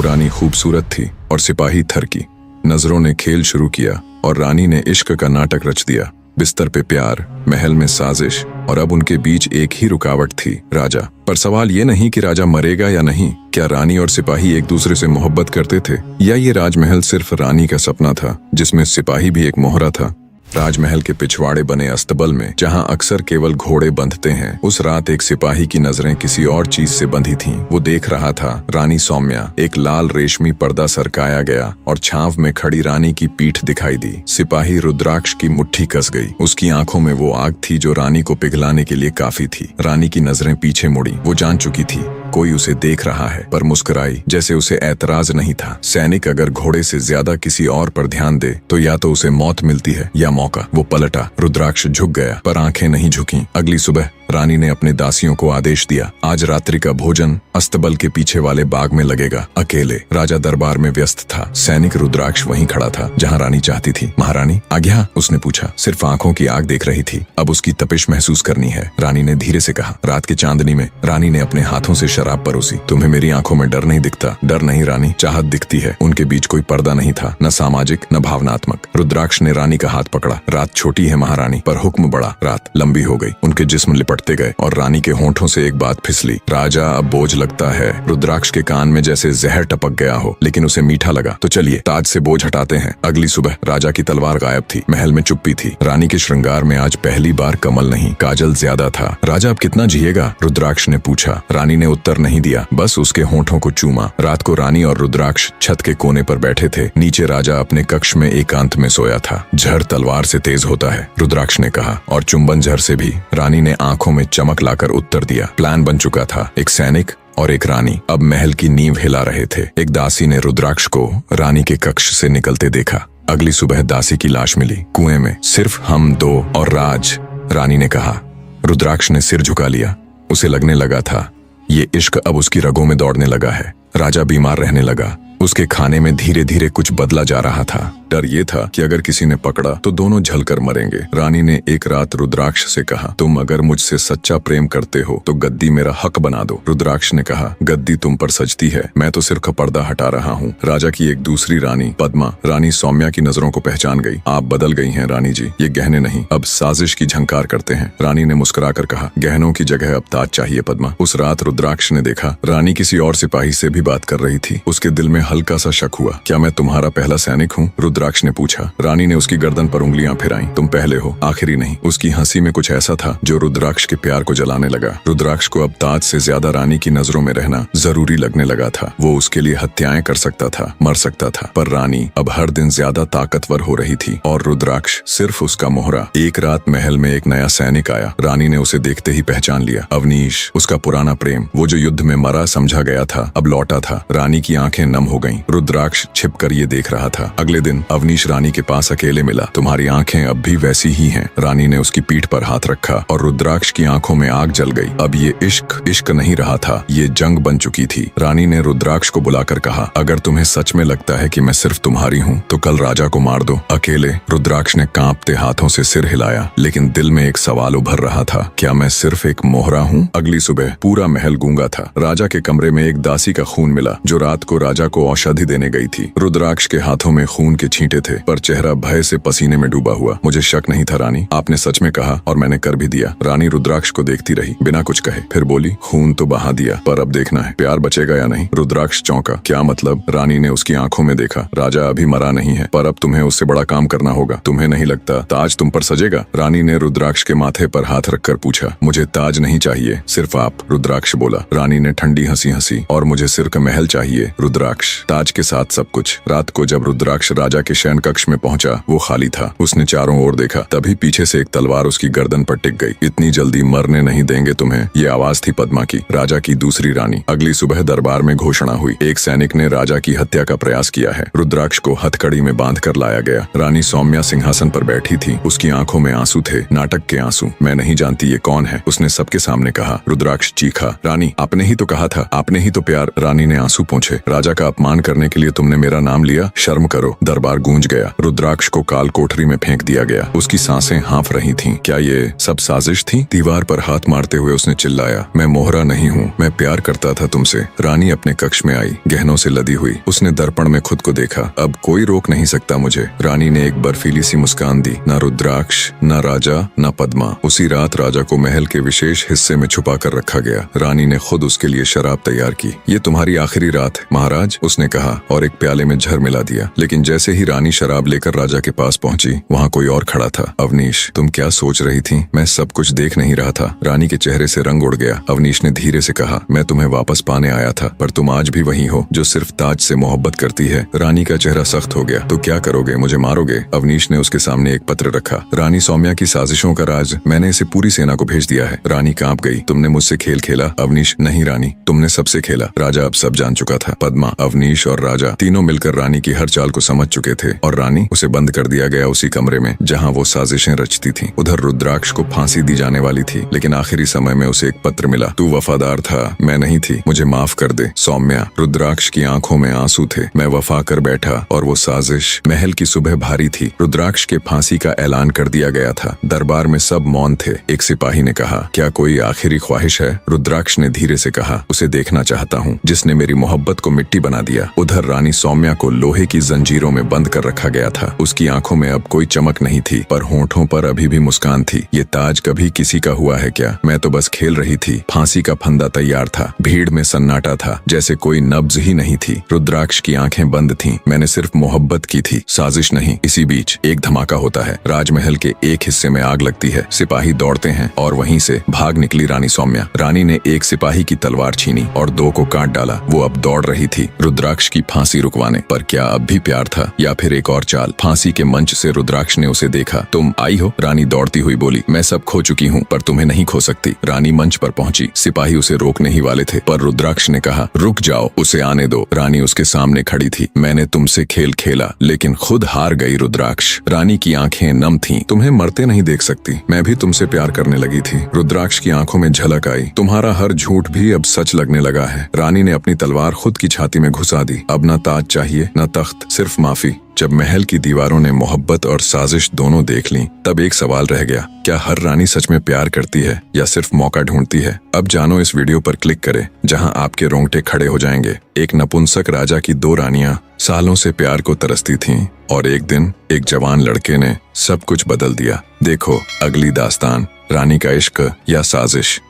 रानी खूबसूरत थी और सिपाही थरकी। नजरों ने खेल शुरू किया और रानी ने इश्क का नाटक रच दिया। बिस्तर पे प्यार, महल में साजिश, और अब उनके बीच एक ही रुकावट थी, राजा। पर सवाल ये नहीं कि राजा मरेगा या नहीं। क्या रानी और सिपाही एक दूसरे से मोहब्बत करते थे, या ये राजमहल सिर्फ रानी का सपना था जिसमें सिपाही भी एक मोहरा था। राजमहल के पिछवाड़े बने अस्तबल में, जहां अक्सर केवल घोड़े बंधते हैं, उस रात एक सिपाही की नजरें किसी और चीज से बंधी थीं। वो देख रहा था रानी सौम्या। एक लाल रेशमी पर्दा सरकाया गया और छांव में खड़ी रानी की पीठ दिखाई दी। सिपाही रुद्राक्ष की मुट्ठी कस गई। उसकी आंखों में वो आग थी जो रानी को पिघलाने के लिए काफी थी। रानी की नजरें पीछे मुड़ी। वो जान चुकी थी कोई उसे देख रहा है, पर मुस्कुराई जैसे उसे ऐतराज नहीं था। सैनिक अगर घोड़े से ज्यादा किसी और पर ध्यान दे तो या तो उसे मौत मिलती है या मौका। वो पलटा। रुद्राक्ष झुक गया, पर आंखें नहीं झुकी। अगली सुबह रानी ने अपने दासियों को आदेश दिया, आज रात्रि का भोजन अस्तबल के पीछे वाले बाग में लगेगा। अकेले राजा दरबार में व्यस्त था। सैनिक रुद्राक्ष वहीं खड़ा था जहां रानी चाहती थी। महारानी आज्ञा, उसने पूछा। सिर्फ आंखों की आग देख रही थी, अब उसकी तपिश महसूस करनी है, रानी ने धीरे से कहा। रात की चांदनी में रानी ने अपने हाथों से शराब परोसी। तुम्हें मेरी आंखों में डर नहीं दिखता? डर नहीं रानी, चाहत दिखती है। उनके बीच कोई पर्दा नहीं था, न सामाजिक न भावनात्मक। रुद्राक्ष ने रानी का हाथ पकड़ा। रात छोटी है महारानी, पर हुक्म बड़ा। रात लंबी हो गई। उनके जिस्म लिपटते गए और रानी के होंठों से एक बात फिसली। राजा, अब बोझ लगता है। रुद्राक्ष के कान में जैसे जहर टपक गया हो, लेकिन उसे मीठा लगा। तो चलिए ताज से बोझ हटाते हैं। अगली सुबह राजा की तलवार गायब थी। महल में चुप्पी थी। रानी के श्रृंगार में आज पहली बार कमल नहीं, काजल ज्यादा था। राजा अब कितना जिएगा? रुद्राक्ष ने पूछा। रानी ने उत्तर नहीं दिया, बस उसके होंठों को चूमा। रात को रानी और रुद्राक्ष छत के कोने पर बैठे थे। नीचे राजा अपने कक्ष में एकांत में सोया था। झर तलवार से तेज होता है, रुद्राक्ष ने कहा, और चुंबन झर से भी। रानी ने आंखों में चमक लाकर उत्तर दिया। प्लान बन चुका था। एक सैनिक और एक रानी अब महल की नींव हिला रहे थे। एक दासी ने रुद्राक्ष को रानी के कक्ष से निकलते देखा। अगली सुबह दासी की लाश मिली कुएं में। सिर्फ हम दो और राज, रानी ने कहा। रुद्राक्ष ने सिर झुका लिया। उसे लगने लगा था ये इश्क अब उसकी रगों में दौड़ने लगा है। राजा बीमार रहने लगा। उसके खाने में धीरे धीरे कुछ बदला जा रहा था। डर ये था कि अगर किसी ने पकड़ा तो दोनों झलकर मरेंगे। रानी ने एक रात रुद्राक्ष से कहा, तुम अगर मुझसे सच्चा प्रेम करते हो तो गद्दी मेरा हक बना दो। रुद्राक्ष ने कहा, गद्दी तुम पर सजती है, मैं तो सिर्फ पर्दा हटा रहा हूँ। राजा की एक दूसरी रानी पद्मा, रानी सौम्या की नजरों को पहचान गई। आप बदल गई हैं रानी जी, ये गहने नहीं, अब साजिश की झंकार करते हैं। रानी ने मुस्कुराकर कहा, गहनों की जगह अब ताज चाहिए पद्मा। उस रात रुद्राक्ष ने देखा रानी किसी और सिपाही से भी बात कर रही थी। उसके दिल में हल्का सा शक हुआ। क्या मैं तुम्हारा पहला सैनिक हूँ? रुद्राक्ष ने पूछा। रानी ने उसकी गर्दन पर उंगलियां फिराई। तुम पहले हो, आखिरी नहीं। उसकी हंसी में कुछ ऐसा था जो रुद्राक्ष के प्यार को जलाने लगा। रुद्राक्ष को अब ताज से ज्यादा रानी की नजरों में रहना जरूरी लगने लगा था। वो उसके लिए हत्याएं कर सकता था, मर सकता था, पर रानी अब हर दिन ज्यादा ताकतवर हो रही थी और रुद्राक्ष सिर्फ उसका मोहरा। एक रात महल में एक नया सैनिक आया। रानी ने उसे देखते ही पहचान लिया। अवनीश, उसका पुराना प्रेम, वो जो युद्ध में मरा समझा गया था, अब लौटा था। रानी की आंखें नम हो गईं। रुद्राक्ष छिपकर ये देख रहा था। अगले दिन अवनीश रानी के पास अकेले मिला। तुम्हारी आंखें अब भी वैसी ही हैं। रानी ने उसकी पीठ पर हाथ रखा और रुद्राक्ष की आंखों में आग जल गई। अब ये इश्क नहीं रहा था, ये जंग बन चुकी थी। रानी ने रुद्राक्ष को बुलाकर कहा, अगर तुम्हें सच में लगता है कि मैं सिर्फ तुम्हारी हूँ तो कल राजा को मार दो। अकेले रुद्राक्ष ने कांपते हाथों से सिर हिलाया, लेकिन दिल में एक सवाल उभर रहा था, क्या मैं सिर्फ एक मोहरा हूँ? अगली सुबह पूरा महल गूंगा था। राजा के कमरे में एक दासी का खून मिला जो रात को राजा को औषधि देने गई थी। रुद्राक्ष के हाथों में खून के छींटे थे, पर चेहरा भय से पसीने में डूबा हुआ। मुझे शक नहीं था रानी, आपने सच में कहा और मैंने कर भी दिया। रानी रुद्राक्ष को देखती रही बिना कुछ कहे, फिर बोली, खून तो बहा दिया, पर अब देखना है प्यार बचेगा या नहीं। रुद्राक्ष चौंका। क्या मतलब? रानी ने उसकी आंखों में देखा। राजा अभी मरा नहीं है, पर अब तुम्हें उससे बड़ा काम करना होगा। तुम्हें नहीं लगता ताज तुम पर सजेगा? रानी ने रुद्राक्ष के माथे पर हाथ रखकर पूछा। मुझे ताज नहीं चाहिए, सिर्फ आप, रुद्राक्ष बोला। रानी ने ठंडी हंसी हंसी। और मुझे सिर्फ महल चाहिए रुद्राक्ष, ताज के साथ सब कुछ। रात को जब रुद्राक्ष राजा के शयन कक्ष में पहुंचा, वो खाली था। उसने चारों ओर देखा, तभी पीछे से एक तलवार उसकी गर्दन पर टिक गई। इतनी जल्दी मरने नहीं देंगे तुम्हें, ये आवाज थी पद्मा की, राजा की दूसरी रानी। अगली सुबह दरबार में घोषणा हुई, एक सैनिक ने राजा की हत्या का प्रयास किया है। रुद्राक्ष को हथकड़ी में बांध कर लाया गया। रानी सौम्या सिंहासन पर बैठी थी। उसकी आंखों में आंसू थे, नाटक के आंसू। मैं नहीं जानती ये कौन है, उसने सबके सामने कहा। रुद्राक्ष चीखा, रानी आपने ही तो कहा था, आपने ही तो प्यार। रानी ने आंसू पोंछे। राजा का अपमान अपमान करने के लिए तुमने मेरा नाम लिया? शर्म करो। दरबार गूंज गया। रुद्राक्ष को काल कोठरी में फेंक दिया गया। उसकी सांसें हाँफ रही थीं। क्या ये सब साजिश थी? दीवार पर हाथ मारते हुए उसने चिल्लाया, मैं मोहरा नहीं हूँ, मैं प्यार करता था तुमसे। रानी अपने कक्ष में आई, गहनों से लदी हुई। उसने दर्पण में खुद को देखा। अब कोई रोक नहीं सकता मुझे। रानी ने एक बर्फीली सी मुस्कान दी। न रुद्राक्ष, न राजा, न पद्मा। उसी रात राजा को महल के विशेष हिस्से में छुपा कर रखा गया। रानी ने खुद उसके लिए शराब तैयार की। ये तुम्हारी आखिरी रात है महाराज, उसने कहा और एक प्याले में झर मिला दिया। लेकिन जैसे ही रानी शराब लेकर राजा के पास पहुंची, वहाँ कोई और खड़ा था। अवनीश, तुम क्या सोच रही थी? मैं सब कुछ देख नहीं रहा था। रानी के चेहरे से रंग उड़ गया। अवनीश ने धीरे से कहा, मैं तुम्हें वापस पाने आया था, पर तुम आज भी वही हो जो सिर्फ ताज से मोहब्बत करती है। रानी का चेहरा सख्त हो गया। तो क्या करोगे? मुझे मारोगे? अवनीश ने उसके सामने एक पत्र रखा। रानी सौम्या की साजिशों का राज मैंने इसे पूरी सेना को भेज दिया है। रानी कांप गई। तुमने मुझसे खेल खेला? अवनीश, नहीं रानी, तुमने सबसे खेला। राजा अब सब जान चुका था। पद्मा, अवनीश और राजा तीनों मिलकर रानी की हर चाल को समझ चुके थे और रानी, उसे बंद कर दिया गया उसी कमरे में जहाँ वो साजिशें रचती थी। उधर रुद्राक्ष को फांसी दी जाने वाली थी, लेकिन आखिरी समय में उसे एक पत्र मिला। तू वफादार था, मैं नहीं थी, मुझे माफ कर दे। सौम्या। रुद्राक्ष की आंखों में आंसू थे। मैं वफा कर बैठा और वो साजिश। महल की सुबह भारी थी। रुद्राक्ष के फांसी का ऐलान कर दिया गया था। दरबार में सब मौन थे। एक सिपाही ने कहा, क्या कोई आखिरी ख्वाहिश है? रुद्राक्ष ने धीरे से कहा, उसे देखना चाहता हूँ जिसने मेरी मोहब्बत को मिट्टी बना दिया। उधर रानी सौम्या को लोहे की जंजीरों में बंद कर रखा गया था। उसकी आंखों में अब कोई चमक नहीं थी, पर होंठों पर अभी भी मुस्कान थी। ये ताज कभी किसी का हुआ है क्या? मैं तो बस खेल रही थी। फांसी का फंदा तैयार था। भीड़ में सन्नाटा था, जैसे कोई नब्ज ही नहीं थी। रुद्राक्ष की आंखें बंद थीं। मैंने सिर्फ मोहब्बत की थी, साजिश नहीं। इसी बीच एक धमाका होता है। राजमहल के एक हिस्से में आग लगती है। सिपाही दौड़ते हैं और वहीं से भाग निकली रानी सौम्या। रानी ने एक सिपाही की तलवार छीनी और दो को काट डाला। वो अब दौड़ रही थी रुद्राक्ष की फांसी रुकवाने। पर क्या अब भी प्यार था या फिर एक और चाल? फांसी के मंच से रुद्राक्ष ने उसे देखा। तुम आई हो? रानी दौड़ती हुई बोली। मैं सब खो चुकी हूँ, पर तुम्हें नहीं खो सकती। रानी मंच पर पहुंची। सिपाही उसे रोकने ही वाले थे, पर रुद्राक्ष ने कहा, रुक जाओ, उसे आने दो। रानी उसके सामने खड़ी थी। मैंने तुमसे खेल खेला, लेकिन खुद हार गई रुद्राक्ष। रानी की आंखें नम थीं। तुम्हें मरते नहीं देख सकती। मैं भी तुमसे प्यार करने लगी थी। रुद्राक्ष की आंखों में झलक आई। तुम्हारा हर झूठ भी अब सच लगने लगा है। रानी ने अपनी तलवार खुद की छाती में घुसा दी। अब न ताज चाहिए, न तख्त, सिर्फ माफी। जब महल की दीवारों ने मोहब्बत और साजिश दोनों देख ली, तब एक सवाल रह गया, क्या हर रानी सच में प्यार करती है या सिर्फ मौका ढूंढती है? अब जानो इस वीडियो पर क्लिक करें, जहां आपके रोंगटे खड़े हो जाएंगे। एक नपुंसक राजा की दो रानियां सालों से प्यार को तरसती थीं और एक दिन एक जवान लड़के ने सब कुछ बदल दिया। देखो अगली दास्तान, रानी का इश्क या साजिश।